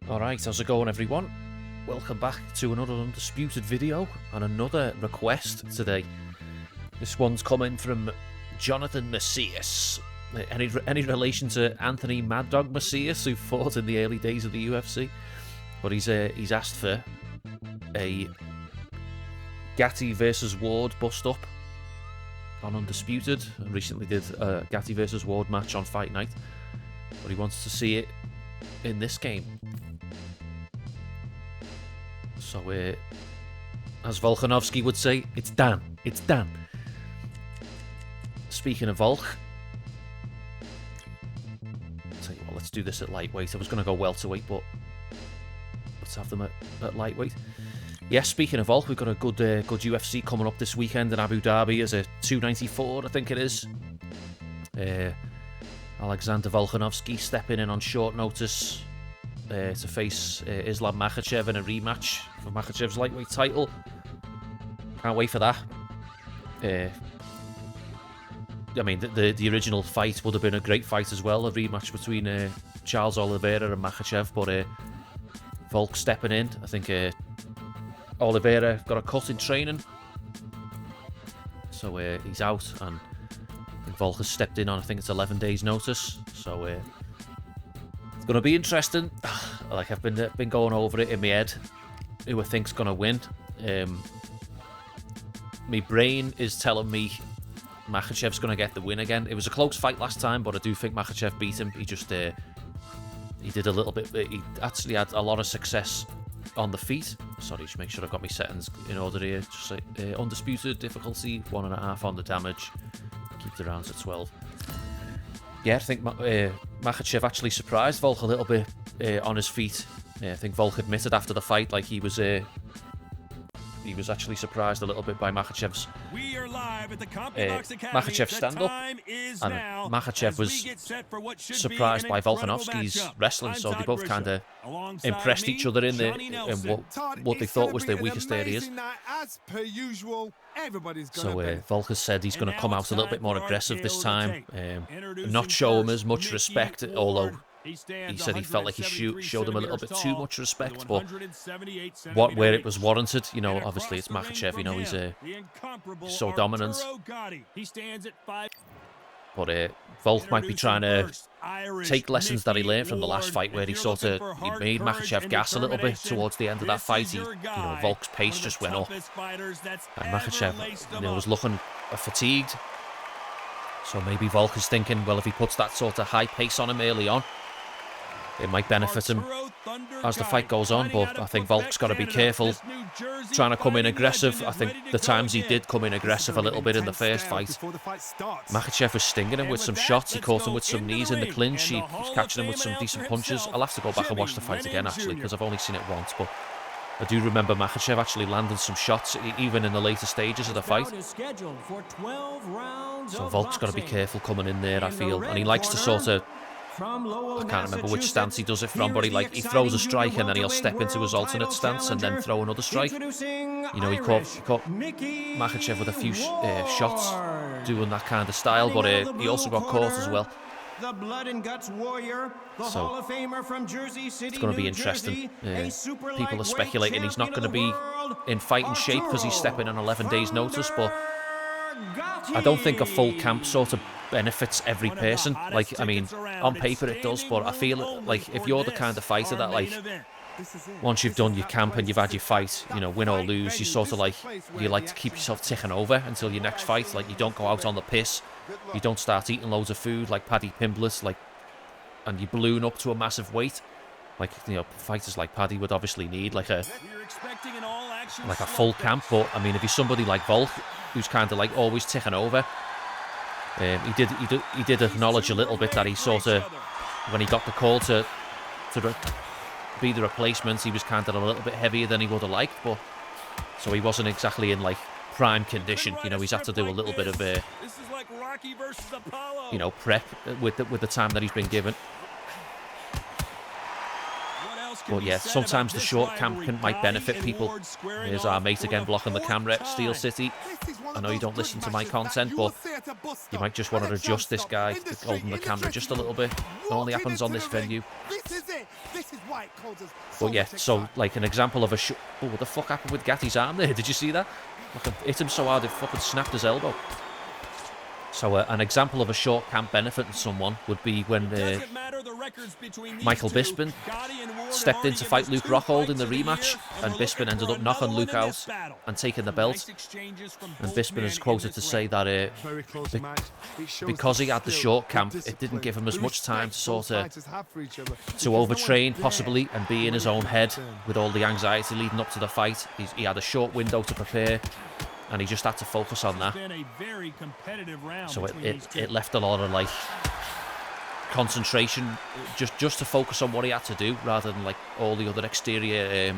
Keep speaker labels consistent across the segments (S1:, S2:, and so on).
S1: Alright, how's it going everyone? Welcome back to another Undisputed video and another request today. This one's coming from Jonathan Macias. Any relation to Anthony Mad Dog Macias, who fought in the early days of the UFC? But he's asked for a Gatti versus Ward bust-up on Undisputed. I recently did a Gatti versus Ward match on Fight Night, but he wants to see it in this game. So, as Volkanovski would say, it's done. It's done. Speaking of Volk, I'll tell you what, let's do this at lightweight. I was going to go welterweight, but let's have them at lightweight. Yeah, speaking of Volk, we've got a good UFC coming up this weekend in Abu Dhabi as a 294, I think it is. Alexander Volkanovski stepping in on short notice to face Islam Makhachev in a rematch for Makhachev's lightweight title. Can't wait for that. I mean, the original fight would have been a great fight as well, a rematch between Charles Oliveira and Makhachev, but Volk stepping in. I think Oliveira got a cut in training, so he's out, and I think Volk has stepped in on, I think it's 11 days notice, so it's going to be interesting. Like, I've been going over it in my head, who I think's going to win. My brain is telling me Makhachev's going to get the win again. It was a close fight last time, but I do think Makhachev beat him. He just he did a little bit. He actually had a lot of success on the feet. Sorry, just make sure I've got my settings in order here. Just Undisputed difficulty 1.5 on the damage. Keep the rounds at 12. Yeah, I think Makhachev actually surprised Volk a little bit on his feet. I think Volk admitted after the fight, like, he was actually surprised a little bit by Makhachev's stand-up, and Makhachev was surprised by Volkanovski's wrestling, so they both kind of impressed each other in what they thought was their weakest areas. So Volk has said he's going to come out a little bit more aggressive this time, not show him as much respect, although he said he felt like he showed him a little bit too much respect, but where it was warranted, you know, obviously it's Makhachev, you know, he's so dominant. But Volk might be trying to take lessons that he learned from the last fight, where he made Makhachev gas a little bit towards the end of that fight. Volk's pace just went up, and Makhachev, was looking fatigued. So maybe Volk is thinking, well, if he puts that sort of high pace on him early on, it might benefit him as the fight goes on. But I think Volk's got to be careful trying to come in aggressive. I think the times he did come in aggressive a little bit in the first fight, Makhachev was stinging him with some shots. He caught him with some knees in the clinch. He was catching him with some decent punches. I'll have to go back and watch the fight again, actually, because I've only seen it once. But I do remember Makhachev actually landing some shots, even in the later stages of the fight. So Volk's got to be careful coming in there, I feel. And he likes to sort of, I can't remember which stance he does it from, but he throws a strike and then he'll step into his alternate stance and then throw another strike. You know, he caught Makhachev with a few shots doing that kind of style, but he also got caught as well. The Blood and Guts Warrior, the Hall of Famer from Jersey City, it's going to be interesting. People are speculating he's not going to be in fighting shape because he's stepping on 11 days notice, but I don't think a full camp sort of benefits every person. Like, I mean, on paper it does, but I feel like if you're the kind of fighter that, like, once you've done your camp and you've had your fight, you know, win or lose, you sort of like to keep yourself ticking over until your next fight. Like, you don't go out on the piss, you don't start eating loads of food like Paddy Pimblett, like, and you balloon up to a massive weight. Like, you know, fighters like Paddy would obviously need like a full camp. But I mean, if you're somebody like Volk, who's kind of like always ticking over, he did acknowledge a little bit that he sort of, when he got the call to be the replacement, he was kind of a little bit heavier than he would have liked, but so he wasn't exactly in like prime condition. You know, he's had to do a little bit of prep with the time that he's been given. But yeah, sometimes the short camp might benefit people. Here's our mate again blocking the camera, Steel City. I know you don't listen to my content, but you might just want to adjust this guy holding the camera just a little bit. It only happens on this venue. But yeah, so like an example of a oh, what the fuck happened with Gatti's arm there? Did you see that? Like, it hit him so hard it fucking snapped his elbow. So an example of a short camp benefiting someone would be when Michael Bisping stepped in to fight Luke Rockhold in the rematch, and Bisping ended up knocking Luke out and taking the belt. And Bisping is quoted to say that because he had the short camp, it didn't give him as much time to sort of to overtrain possibly and be in his own head with all the anxiety leading up to the fight. He had a short window to prepare, and he just had to focus on that. So it left a lot of like concentration just to focus on what he had to do, rather than like all the other exterior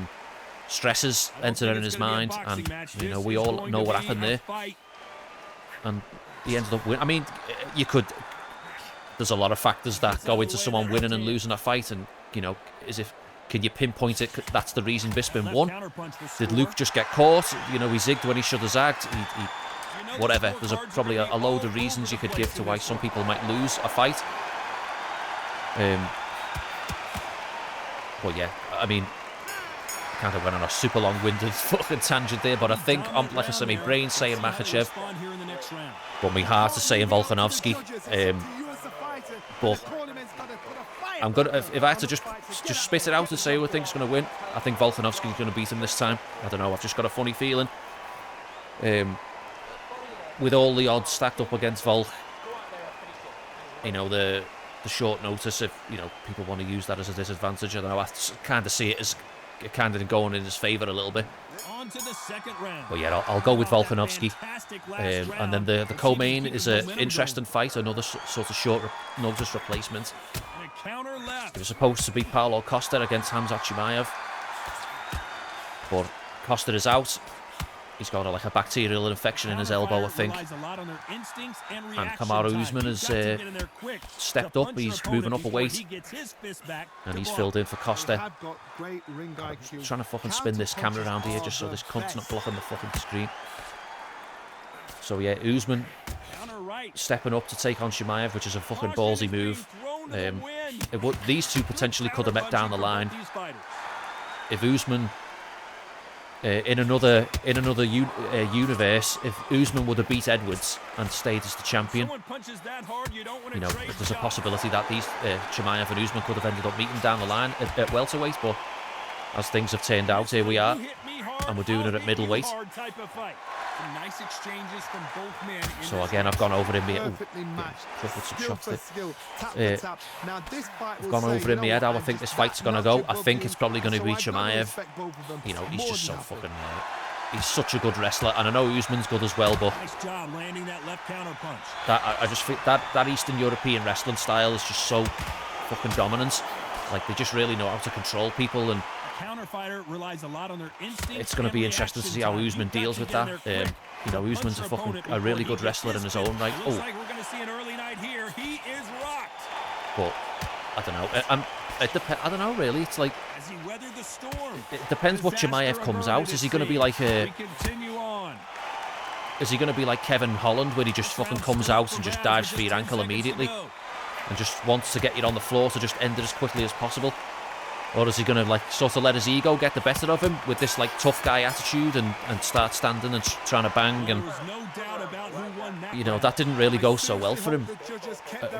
S1: stresses entering in his mind. And you know, we all know what happened there, and he ended up winning. I mean, there's a lot of factors that go into someone winning and losing a fight, and you know, can you pinpoint it? That's the reason Bisping won. Did Luke just get caught? You know, he zigged when he should have zagged. Whatever. There's probably a load of reasons you could give to why some people might lose a fight. But yeah, I mean, kind of went on a super long-winded fucking tangent there, but I think, like I said, my brain's saying Makhachev, but my heart is saying Volkanovski. But I'm gonna, if I had to just spit it out and say who I think's going to win, I think Volkanovski's going to beat him this time. I don't know, I've just got a funny feeling. With all the odds stacked up against Volk, you know, the short notice, if you know people want to use that as a disadvantage, I don't know, I kind of see it as kind of going in his favour a little bit. But yeah, I'll go with Volkanovski. And then the co-main is an interesting fight, another sort of short notice replacement. It was supposed to be Paulo Costa against Khamzat Chimaev, but Costa is out. He's got like a bacterial infection in his elbow, I think. And Kamaru Usman has stepped up. He's moving up a weight, and he's filled in for Costa. I'm trying to fucking spin this camera around here just so this cunt's not blocking the fucking screen. So yeah, Usman stepping up to take on Chimaev, which is a fucking ballsy move. These two potentially could have met down the line if Usman. In another universe, if Usman would have beat Edwards and stayed as the champion, you know, there's a possibility that these Chimaev and Usman could have ended up meeting down the line at welterweight. But as things have turned out, here we are, and we're doing it at middleweight. So again, I've gone over in my head. I've gone over in my head how I think this fight's going to go. I think it's probably going to be Chimaev. You know, he's just so fucking... he's such a good wrestler, and I know Usman's good as well, but I just think that Eastern European wrestling style is just so fucking dominant. Like, they just really know how to control people, and it's going to be interesting to see how Usman deals with that. You know, Usman's a really good wrestler in his own right. Oh, but I don't know. I don't know really. It's like it depends what Chimaev comes out. Is he going to be like Kevin Holland, where he just fucking comes out and just dives for your ankle immediately and just wants to get you on the floor to just end it as quickly as possible? Or is he going to like sort of let his ego get the better of him with this like tough guy attitude and start standing and trying to bang? And you know, that didn't really go so well for him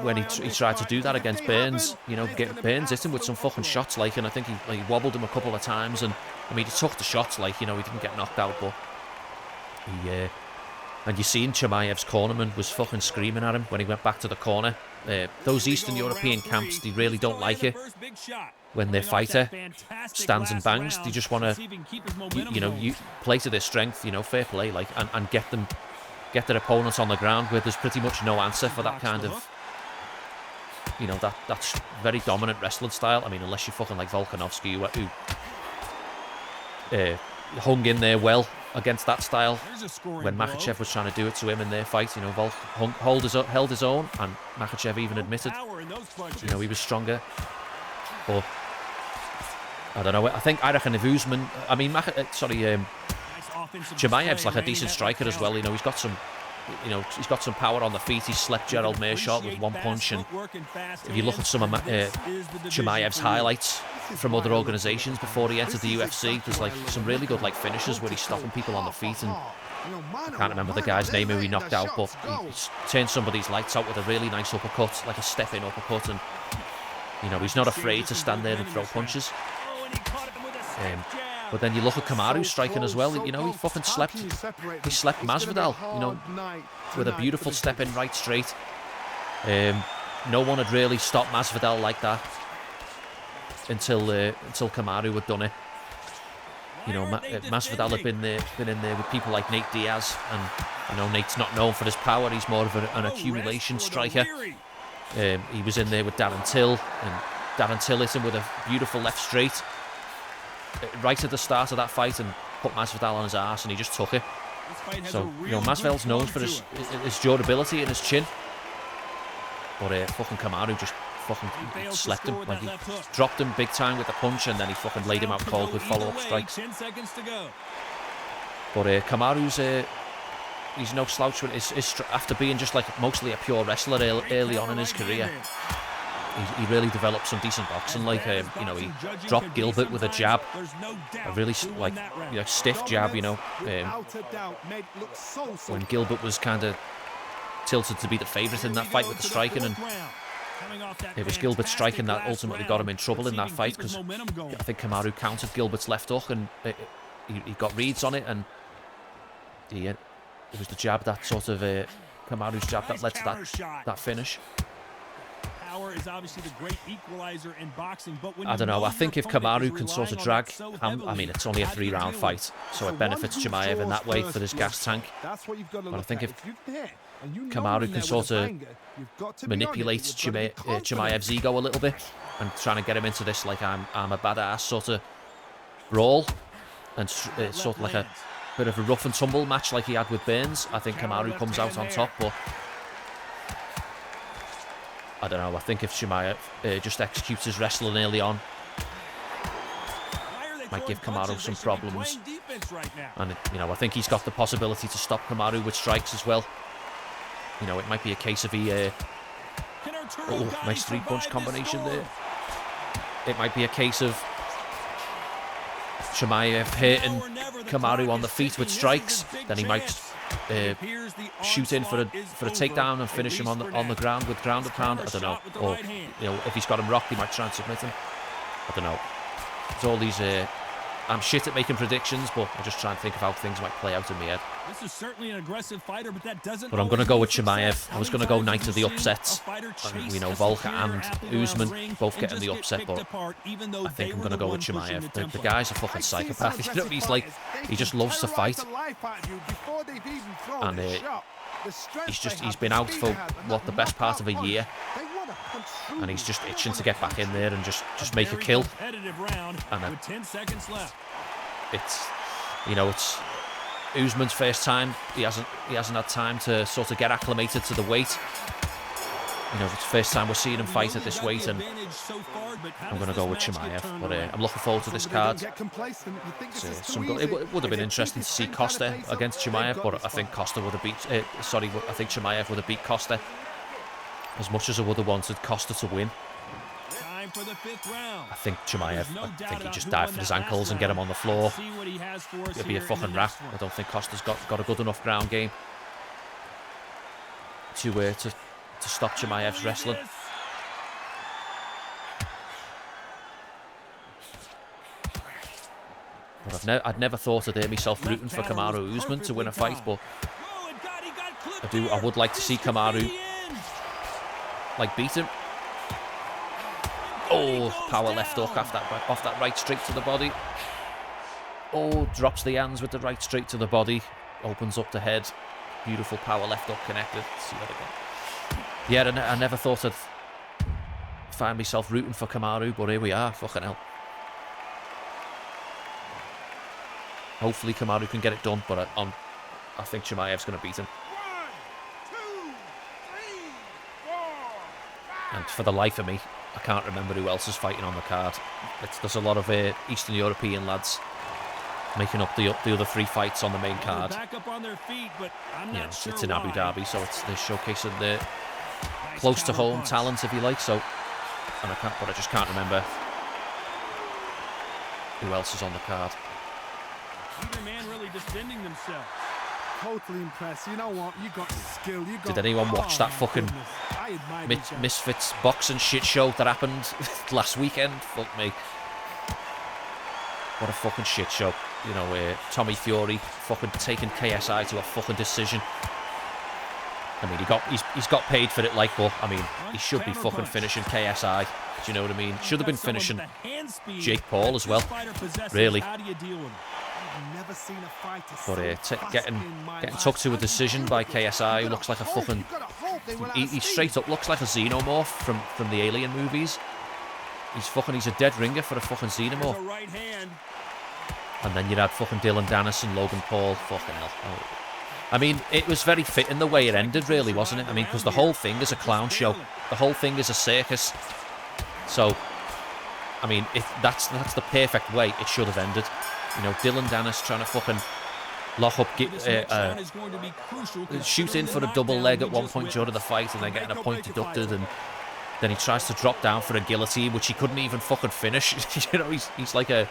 S1: when he tried to do that against Burns. You know, Burns hit him with some fucking shots, like, and I think he wobbled him a couple of times. And I mean, he took the shots, like, you know, he didn't get knocked out, but he and you seen Chimaev's cornerman was fucking screaming at him when he went back to the corner. Those Eastern European camps, they really don't like it when their fighter stands and bangs. They just want to, you play to their strength, you know, fair play, like, and get their opponents on the ground where there's pretty much no answer for that kind of, you know, that's very dominant wrestling style. I mean, unless you fucking like Volkanovski, who hung in there well against that style when Makhachev was trying to do it to him in their fight. You know, Volk held his own, and Makhachev even admitted, you know, he was stronger. But I don't know. I reckon if Usman, I mean, Chimaev's like a decent striker as well. You know, he's got some you know, he's got some power on the feet. He slept Gerald Meerschaert with one punch, and if you look at some of Chimaev's highlights from other organisations before he entered the UFC, there's like some really good like finishes where he's stopping people on the feet, and I can't remember the guy's name who he knocked out, but he turned somebody's lights out with a really nice uppercut, like a step-in uppercut, and you know, he's not afraid to stand there and throw punches. But then you look at Kamaru's striking as well. You know, he fucking slept. He slept Masvidal. You know, with a beautiful step in right straight. No one had really stopped Masvidal like that until Kamaru had done it. You know, Masvidal had been in there with people like Nate Diaz, and you know, Nate's not known for his power. He's more of an accumulation striker. He was in there with Darren Till, and Darren Till hit him with a beautiful left straight right at the start of that fight and put Masvidal on his ass, and he just took it. So, you know, Masvidal's known for his durability and his chin. But fucking Kamaru just fucking slept him. Like, he dropped him big time with the punch, and then he fucking laid him out cold with follow-up strikes. But Kamaru's he's no slouch with his after being just like mostly a pure wrestler early on in his career. He really developed some decent boxing. Like, you know, he dropped Gilbert with a jab, a really like, you know, stiff jab. You know, when Gilbert was kind of tilted to be the favourite in that fight with the striking, and it was Gilbert's striking that ultimately got him in trouble in that fight, because I think Kamaru countered Gilbert's left hook, and he got reads on it, and it was the jab that sort of Kamaru's jab that led to that finish.
S2: Is obviously the great equalizer in boxing, but when
S1: I don't know. I think if Kamaru can sort of drag, I mean, it's only a 3-round fight, so it benefits Chimaev in that way for his gas tank. But I think if Kamaru can sort of manipulate Chimaev's ego a little bit and trying to get him into this like I'm a badass sort of role, and sort of like a bit of a rough and tumble match like he had with Burns, I think Kamaru comes out on top. But I don't know, I think if Chimaev just executes his wrestling early on, might give Kamaru some problems. And, you know, I think he's got the possibility to stop Kamaru with strikes as well. You know, it might be a case of he... oh, nice 3-punch combination there. It might be a case of Chimaev hitting Kamaru on the feet with strikes, then he might shoot in for a takedown and finish him on the ground with ground and pound. I don't know. Or, you know, if he's got him rocked, he might try and submit him. I don't know. It's all these... I'm shit at making predictions, but I just try and think of how things might play out in my head.
S2: This is certainly an aggressive fighter, but that doesn't.
S1: But I'm going to go with Chimaev. I was going to go night of the upsets. And, you know, Volka and Usman both getting the upset, but I think I'm going to go with Chimaev. The guy's a fucking psychopath. You know, he's like, he just loves to fight. And he's been out for, what, the best part of a year. And he's just itching to get back in there and just make a kill. And it's, you know, it's Usman's first time. He hasn't had time to sort of get acclimated to the weight. You know, it's the first time we're seeing him fight at this weight, and I'm going to go with Chimaev. But I'm looking forward to this card. It would have been interesting to see Costa against Chimaev, but I think Costa would have beat. I think Chimaev would have beat Costa as much as I would have wanted Costa to win. I think Chimaev, I think he just dive for his ankles and get him on the floor. It'll be a fucking wrap. I don't think Costa's got a good enough ground game to stop Chimaev's wrestling. But I'd never thought I'd hear myself rooting for Kamaru Usman to win a fight, but I would like to see Kamaru like beat him. Oh, power left hook off that right straight to the body. Oh, drops the hands with the right straight to the body. Opens up the head. Beautiful power left hook connected. See that again. Yeah, I never thought I'd find myself rooting for Kamaru, but here we are. Fucking hell. Hopefully Kamaru can get it done, but I think Chimaev's going to beat him. And for the life of me, I can't remember who else is fighting on the card. There's a lot of Eastern European lads. making up the other 3 fights on the main card.
S2: Back up on their feet, but I'm
S1: You know,
S2: not sure
S1: it's in Abu
S2: why.
S1: Dhabi, so they're showcasing their close to home talent, if you like. So, and I just can't remember who else is on the card.
S2: Either man really defending themselves.
S3: Totally impressed. You know what? You got skill. You got.
S1: Did anyone watch that fucking Misfits boxing shit show that happened last weekend? Fuck me. What a fucking shit show. You know, Tommy Fury fucking taking KSI to a fucking decision. I mean, he's got paid for it, like, but I mean, he should be fucking finishing KSI. Do you know what I mean? Should have been finishing Jake Paul as well. Really. But getting took to a decision by KSI looks like a fucking. He straight up looks like a xenomorph from the Alien movies. He's a dead ringer for a fucking xenomorph. And then you'd had fucking Dylan Dennis and Logan Paul. Fucking hell. Oh. I mean, it was very fitting the way it ended, really, wasn't it? I mean, because the whole thing is a clown show. The whole thing is a circus. So, I mean, that's the perfect way it should have ended. You know, Dylan Dennis trying to fucking lock up, shoot in for a double leg at one point during the fight, and then getting a point deducted, and then he tries to drop down for a guillotine, which he couldn't even fucking finish. You know, he's like a,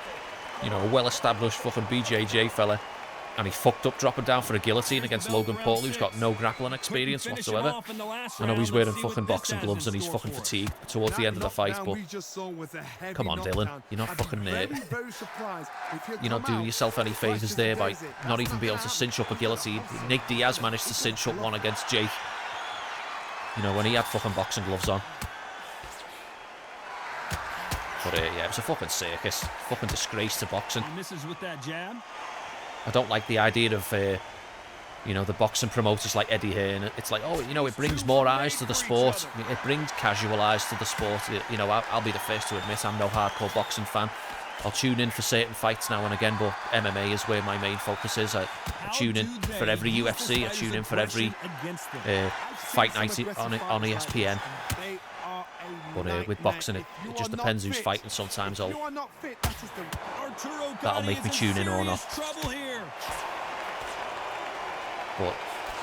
S1: you know, a well-established fucking BJJ fella, and he fucked up dropping down for a guillotine against Logan Paul, who's got no grappling experience whatsoever. I know he's wearing fucking boxing gloves and he's fucking fatigued towards the end of the fight, but come on, Dylan, you're not fucking you're not doing yourself any favours there by not even being able to cinch up a guillotine. Nick Diaz managed to cinch up one against Jake, you know, when he had fucking boxing gloves on. But yeah, it was a fucking circus, fucking disgrace to boxing.
S2: He misses with that jab.
S1: I don't like the idea of, you know, the boxing promoters like Eddie Hearn. It's like, oh, you know, it brings more eyes to the sport. It brings casual eyes to the sport. You know, I'll be the first to admit I'm no hardcore boxing fan. I'll tune in for certain fights now and again, but MMA is where my main focus is. I tune in for every UFC. I tune in for every fight night on ESPN. But with boxing, it just depends who's fighting. Sometimes that'll make me tune in or not. But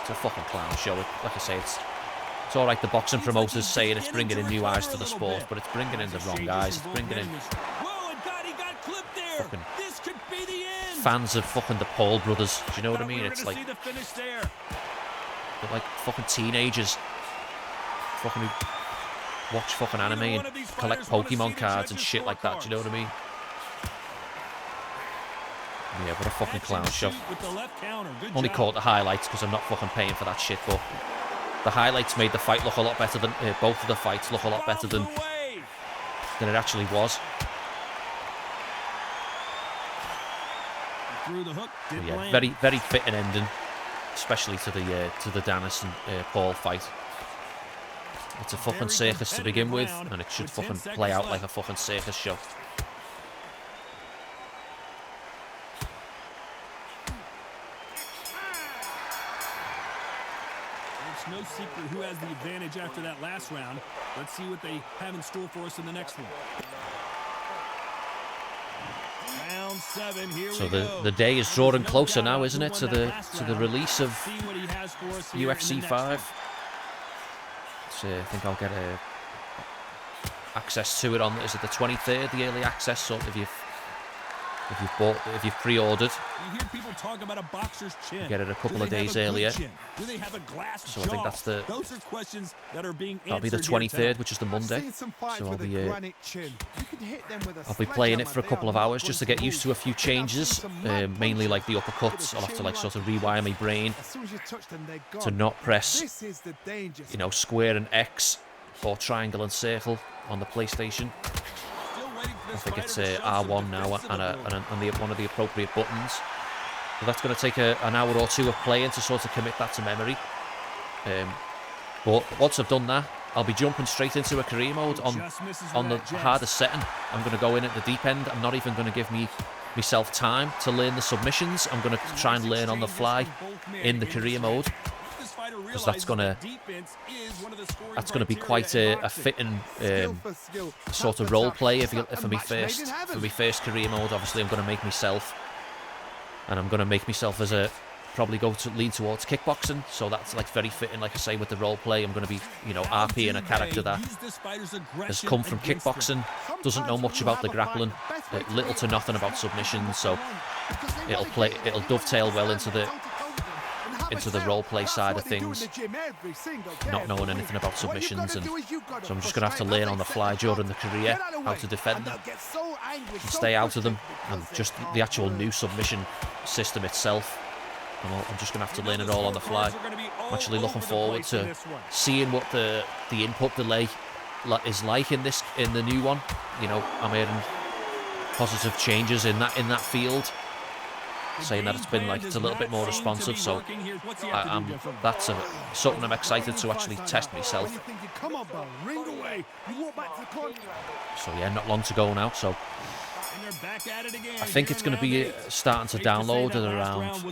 S1: it's a fucking clown show. Like I say, it's all right. The boxing promoters saying it's bringing in new eyes to the sport, but it's bringing in the wrong eyes. It's bringing in fucking fans of fucking the Paul brothers. Do you know what I mean? It's like they're like fucking teenagers, fucking who watch fucking anime and collect Pokemon cards and shit like that. Do you know what I mean? Yeah, what a fucking clown show. Only caught the highlights because I'm not fucking paying for that shit, but the highlights made the fight look a lot better than both of the fights look a lot better than it actually was. But yeah, very, very fitting ending, especially to the Dennis and Paul fight. It's a fucking circus to begin with, and it should fucking play out like a fucking circus show.
S2: It's no secret who has the advantage after that last round. Let's see what they have in store for us in the next one. Round 7, here we go.
S1: The day is drawing closer now, isn't it, to the release of UFC 5. So I think I'll get access to it on, is it the 23rd, the early access? So if you've pre-ordered,
S2: you hear people talk about a boxer's chin.
S1: You get it a couple of days earlier.
S2: Do they have a glass
S1: so I think that's
S2: Those are questions that are being
S1: that'll be the 23rd, which is the Monday. So I'll be playing it for a couple of hours just to get used to a few changes, mainly like the uppercuts. I'll have to like sort of rewire my brain to not press, you know, square and X or triangle and circle on the PlayStation. I think it's R1 now and one of the appropriate buttons. So that's going to take an hour or two of playing to sort of commit that to memory. But once I've done that, I'll be jumping straight into a career mode on the hardest setting. I'm going to go in at the deep end. I'm not even going to give myself time to learn the submissions. I'm going to try and learn on the fly in the career mode, because that's going to be quite a fitting sort of role play for my first career mode. Obviously, I'm going to make myself And I'm going to make myself as a... probably go to lean towards kickboxing, so that's like very fitting, like I say, with the role play. I'm going to be, you know, RP in a character that has come from kickboxing, doesn't know much about the grappling, little to nothing about submissions, so it'll dovetail well into the role play side of things, not knowing anything about submissions. And so I'm just going to have to learn on the fly during the career how to defend them and stay out of them, and just the actual new submission system itself. I'm just going to have to learn it all on the fly. I'm actually looking forward to seeing what the input delay is like in the new one. You know, I'm hearing positive changes in that field, saying that it's been like it's a little bit more responsive. So that's something I'm excited to actually test myself. So yeah, not long to go now. So I think it's going to be starting to download at around...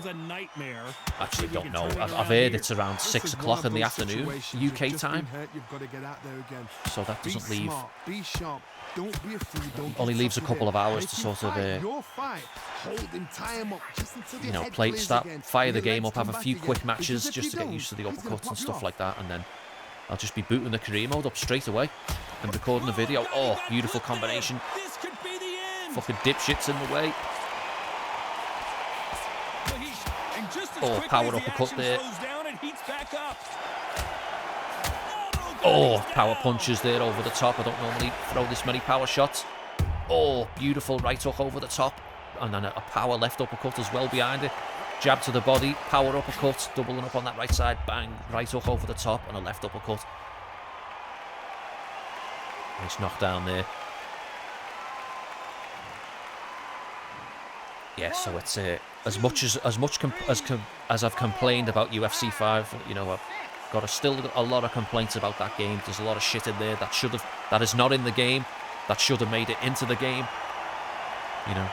S1: Actually, don't know. I've heard it's around 6 o'clock in the afternoon, UK time. So that doesn't leave... Only leaves a couple of hours to sort of, you know, fire the game up, have a few quick matches just to get used to the uppercuts and stuff like that, and then I'll just be booting the career mode up straight away and recording the video. Oh, beautiful combination. Fucking dipshits in the way. Oh, power uppercut there. Oh, power punches there over the top. I don't normally throw this many power shots. Oh, beautiful right hook over the top. And then a power left uppercut as well behind it. Jab to the body, power uppercut, doubling up on that right side. Bang, right hook over the top and a left uppercut. Nice knockdown there. Yeah, so it's as much as I've complained about UFC 5, you know, I've got still a lot of complaints about that game. There's a lot of shit in there that is not in the game, that should have made it into the game. You know,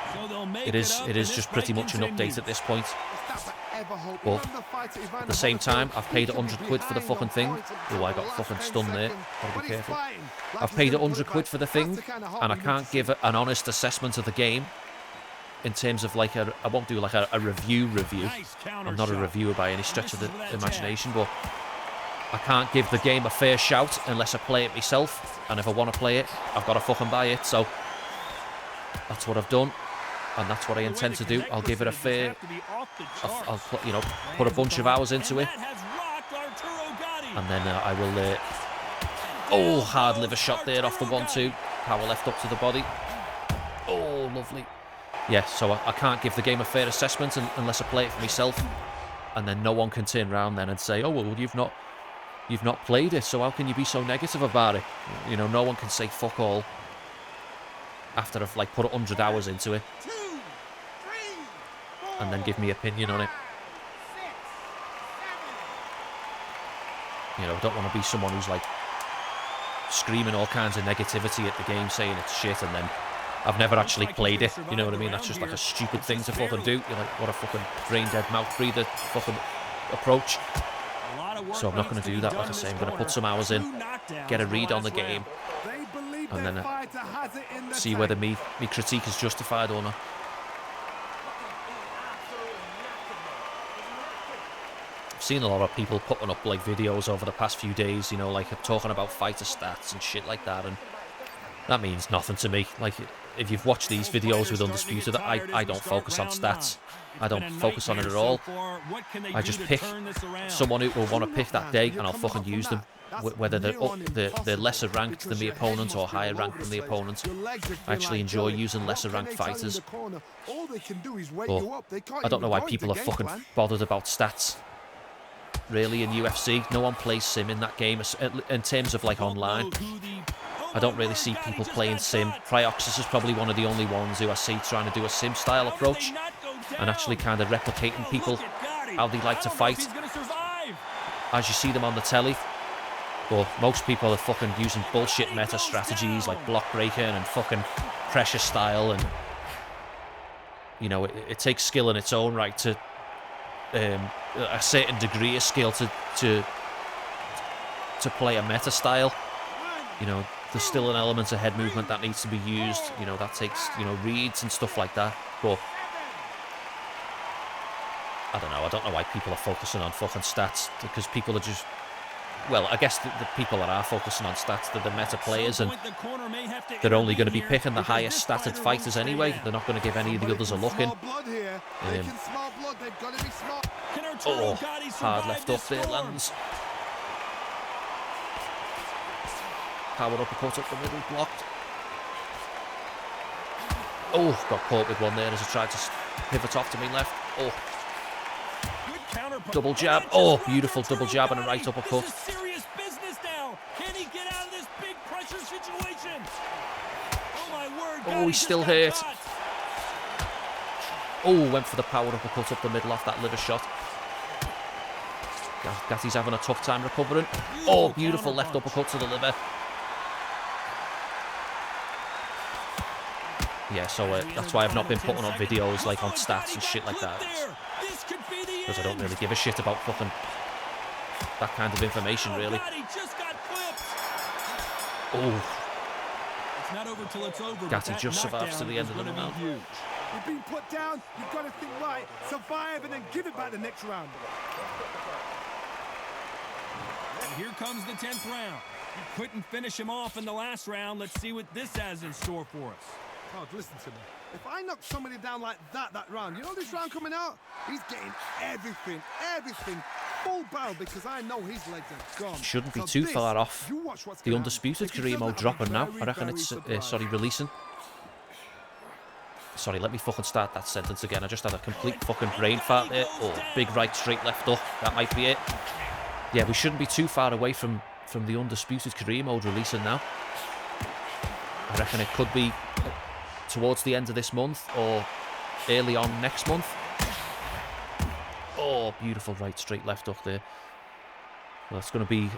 S1: it is just pretty much an update at this point. But at the same time, I've paid £100 for the fucking thing. Oh, I got fucking stunned there. Gotta be careful. I've paid £100 for the thing, and I can't give an honest assessment of the game. In terms of like I won't do like a review. I'm not a reviewer by any stretch of the imagination, but I can't give the game a fair shout unless I play it myself. And if I want to play it, I've got to fucking buy it. So that's what I've done, and that's what I intend to do. I'll give it a fair. I'll you know, put a bunch of hours into it, and then I will. Oh, hard liver shot there off the 1-2. Power left up to the body. Oh, lovely. Yeah, so I can't give the game a fair assessment unless I play it for myself, and then no one can turn around then and say, oh well, you've not played it, so how can you be so negative about it? You know, no one can say fuck all after I've like put 100 hours into it and then give me opinion on it. You know, I don't want to be someone who's like screaming all kinds of negativity at the game, saying it's shit, and then I've never actually played it, you know what I mean? That's just like a stupid thing to fucking do. You're like, what a fucking brain-dead mouth breather fucking approach. So I'm not going to do that, like I say. I'm going to put some hours in, get a read on the game, and then see whether me critique is justified or not. I've seen a lot of people putting up like videos over the past few days, you know, like talking about fighter stats and shit like that, and that means nothing to me. Like, if you've watched these videos with Undisputed, I don't focus on stats. I don't focus on it at all. I just pick someone who will want to pick that day, and I'll fucking use them. Whether they're lesser ranked than the opponent or higher ranked than the opponent. I actually enjoy using lesser ranked fighters. But I don't know why people are fucking bothered about stats. Really, in UFC, no one plays sim in that game. In terms of like online, I don't really see people playing sim. Cryoxis is probably one of the only ones who I see trying to do a sim style approach and actually kind of replicating people how they like to fight as you see them on the telly. But most people are fucking using bullshit meta strategies like block breaking and fucking pressure style, and you know, it takes skill in its own right to a certain degree of skill to play a meta style. You know, there's still an element of head movement that needs to be used. You know, that takes, you know, reads and stuff like that. But I don't know. I don't know why people are focusing on fucking stats, because people are just... Well, I guess the people that are focusing on stats, they're the meta players, and they're only going to be picking the highest statted fighters anyway. They're not going to give any of the others a look in. Oh, hard left up there, lands. Power uppercut up the middle, blocked. Oh, got caught with one there as I tried to pivot off to me left. Oh. Double jab. Oh, beautiful double jab and a right uppercut.
S2: Serious business now. Can he get out of this big pressure situation? Oh my word.
S1: Oh, he's still hurt. Oh, went for the power uppercut up the middle off that liver shot. Gatti's having a tough time recovering. Oh, beautiful left uppercut to the liver. Yeah, so that's why I've not been putting on videos like on stats and shit like that. Because I don't really give a shit about fucking that kind of information, really. Oh. Gatti just survives to the end of the round.
S3: You've been put down, you've got to think right, survive and then give it back the next round.
S2: And here comes the 10th round. You couldn't finish him off in the last round. Let's see what this has in store for us.
S3: Oh, listen to me. If I knock somebody down like that round, you know this round coming out? He's getting everything, full barrel, because I know his legs are gone.
S1: Shouldn't be too far off the Undisputed career mode dropping now. I reckon it's, releasing. Sorry, let me fucking start that sentence again. I just had a complete fucking brain fart there. Oh, big right, straight left up. That might be it. Yeah, we shouldn't be too far away from the Undisputed career mode releasing now. I reckon it could be towards the end of this month or early on next month. Oh, beautiful right, straight left up there. Well, it's going to be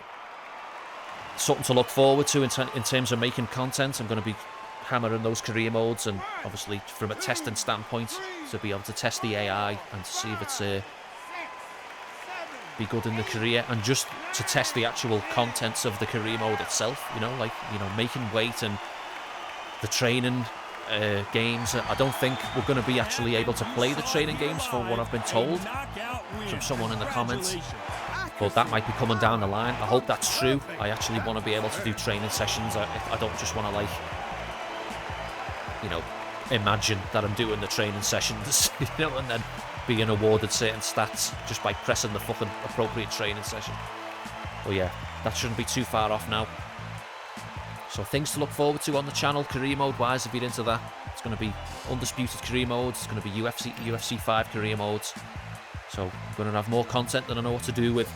S1: something to look forward to in terms of making content. I'm going to be hammering those career modes, and obviously from a testing standpoint, to be able to test the AI and to see if it's be good in the career, and just to test the actual contents of the career mode itself, making weight and the training games. I don't think we're going to be actually able to play the training games, for what I've been told from someone in the comments, but that might be coming down the line. I hope that's true. I actually want to be able to do training sessions. I don't just want to imagine that I'm doing the training sessions, and then being awarded certain stats just by pressing the fucking appropriate training session. But yeah, that shouldn't be too far off now. So things to look forward to on the channel, career mode wise, if you're into that. It's going to be Undisputed career modes, it's going to be UFC 5 career modes. So I'm going to have more content than I know what to do with.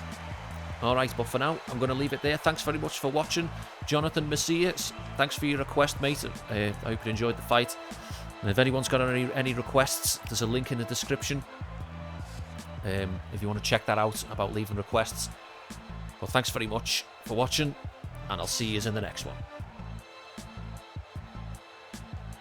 S1: Alright, but for now, I'm going to leave it there. Thanks very much for watching. Jonathan Macias, thanks for your request, mate. I hope you enjoyed the fight. And if anyone's got any requests, there's a link in the description. If you want to check that out about leaving requests. Well, thanks very much for watching, and I'll see you in the next one.